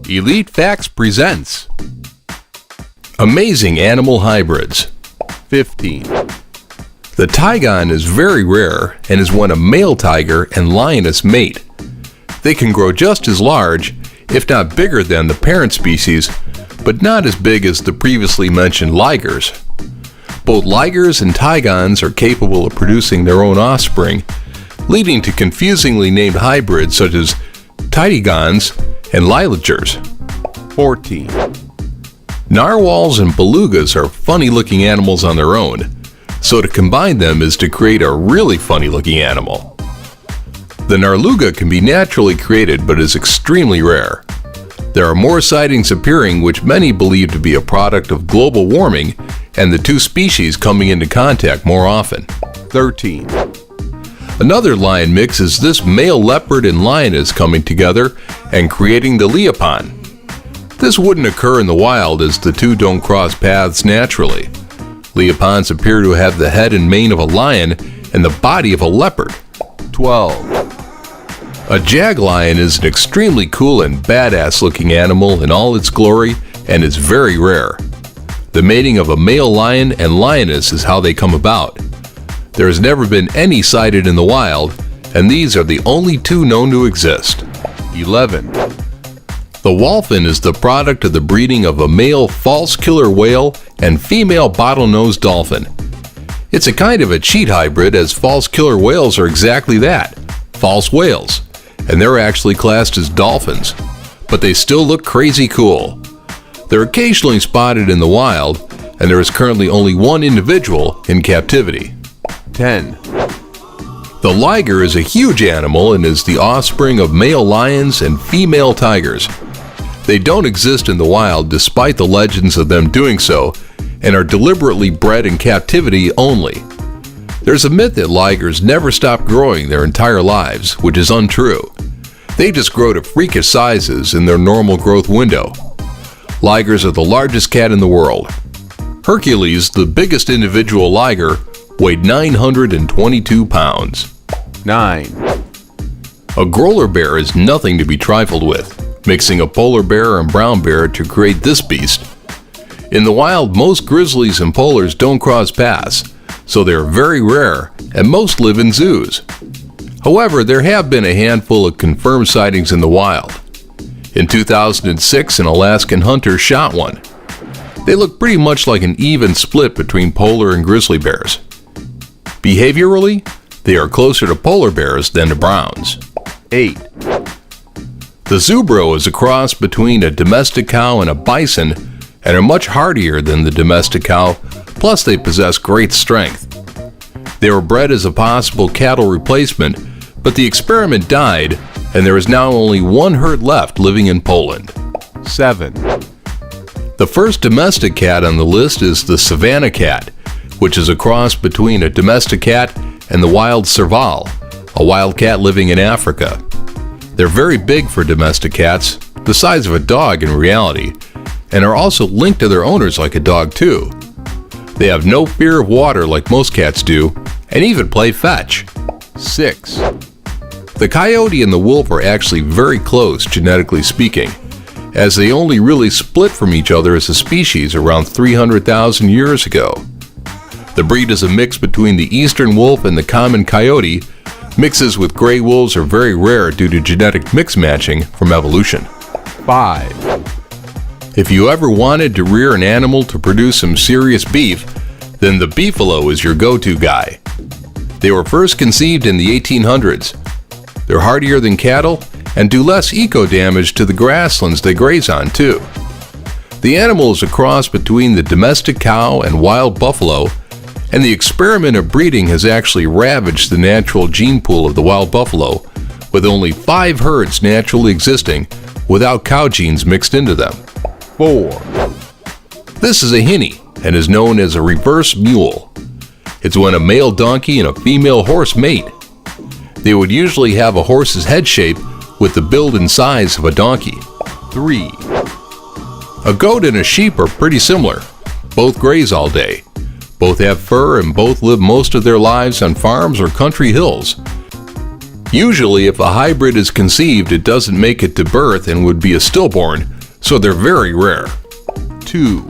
Elite Facts presents Amazing Animal Hybrids. 15. The tigon is very rare and is when a male tiger and lioness mate. They can grow just as large, if not bigger than the parent species, but not as big as the previously mentioned ligers. Both ligers and tigons are capable of producing their own offspring, leading to confusingly named hybrids such as titigons and lilligers. 14. Narwhals and belugas are funny-looking animals on their own, so to combine them is to create a really funny-looking animal. The narluga can be naturally created but is extremely rare. There are more sightings appearing which many believe to be a product of global warming and the two species coming into contact more often. 13. Another lion mix is this male leopard and lioness coming together and creating the leopon. This wouldn't occur in the wild as the two don't cross paths naturally. Leopons appear to have the head and mane of a lion and the body of a leopard. 12. A jag lion is an extremely cool and badass looking animal in all its glory and is very rare. The mating of a male lion and lioness is how they come about. There has never been any sighted in the wild, and these are the only two known to exist. 11. The wholphin is the product of the breeding of a male false killer whale and female bottlenose dolphin. It's a kind of a cheat hybrid as false killer whales are exactly that, false whales, and they're actually classed as dolphins, but they still look crazy cool. They're occasionally spotted in the wild, and there is currently only one individual in captivity. 10. The liger is a huge animal and is the offspring of male lions and female tigers. They don't exist in the wild despite the legends of them doing so, and are deliberately bred in captivity only. There's a myth that ligers never stop growing their entire lives, which is untrue. They just grow to freakish sizes in their normal growth window. Ligers are the largest cat in the world. Hercules, the biggest individual liger, weighed 922 pounds. 9. A growler bear is nothing to be trifled with, mixing a polar bear and brown bear to create this beast. In the wild, most grizzlies and polars don't cross paths, so they are very rare and most live in zoos. However, there have been a handful of confirmed sightings in the wild. In 2006, an Alaskan hunter shot one. They look pretty much like an even split between polar and grizzly bears. Behaviorally, they are closer to polar bears than to browns. 8. The zebra is a cross between a domestic cow and a bison and are much hardier than the domestic cow, plus they possess great strength. They were bred as a possible cattle replacement, but the experiment died and there is now only one herd left living in Poland. 7. The first domestic cat on the list is the Savannah cat, which is a cross between a domestic cat and the wild serval, a wild cat living in Africa. They're very big for domestic cats, the size of a dog in reality, and are also linked to their owners like a dog too. They have no fear of water like most cats do, and even play fetch. 6. The coyote and the wolf are actually very close genetically speaking, as they only really split from each other as a species around 300,000 years ago. The breed is a mix between the eastern wolf and the common coyote. Mixes with gray wolves are very rare due to genetic mix matching from evolution. 5. If you ever wanted to rear an animal to produce some serious beef, then the beefalo is your go-to guy. They were first conceived in the 1800s. They're hardier than cattle and do less eco-damage to the grasslands they graze on too. The animal is a cross between the domestic cow and wild buffalo, and the experiment of breeding has actually ravaged the natural gene pool of the wild buffalo, with only 5 herds naturally existing without cow genes mixed into them. 4. This is a hinny and is known as a reverse mule. It's when a male donkey and a female horse mate. They would usually have a horse's head shape with the build and size of a donkey. 3. A goat and a sheep are pretty similar. Both graze all day. Both have fur and both live most of their lives on farms or country hills. Usually, if a hybrid is conceived, it doesn't make it to birth and would be a stillborn, so they're very rare. 2.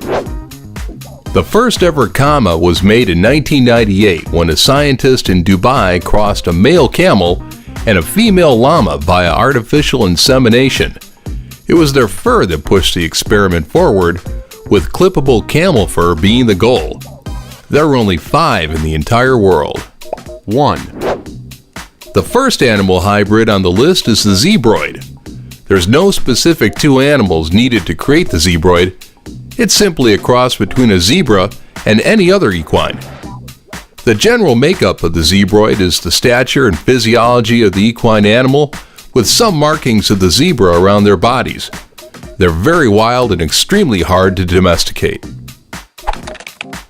The first ever comma was made in 1998 when a scientist in Dubai crossed a male camel and a female llama via artificial insemination. It was their fur that pushed the experiment forward, with clippable camel fur being the goal. There are only 5 in the entire world. 1. The first animal hybrid on the list is the zebroid. There's no specific 2 animals needed to create the zebroid. It's simply a cross between a zebra and any other equine. The general makeup of the zebroid is the stature and physiology of the equine animal, with some markings of the zebra around their bodies. They're very wild and extremely hard to domesticate.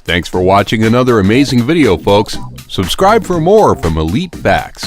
Thanks for watching another amazing video, folks. Subscribe for more from Elite Facts.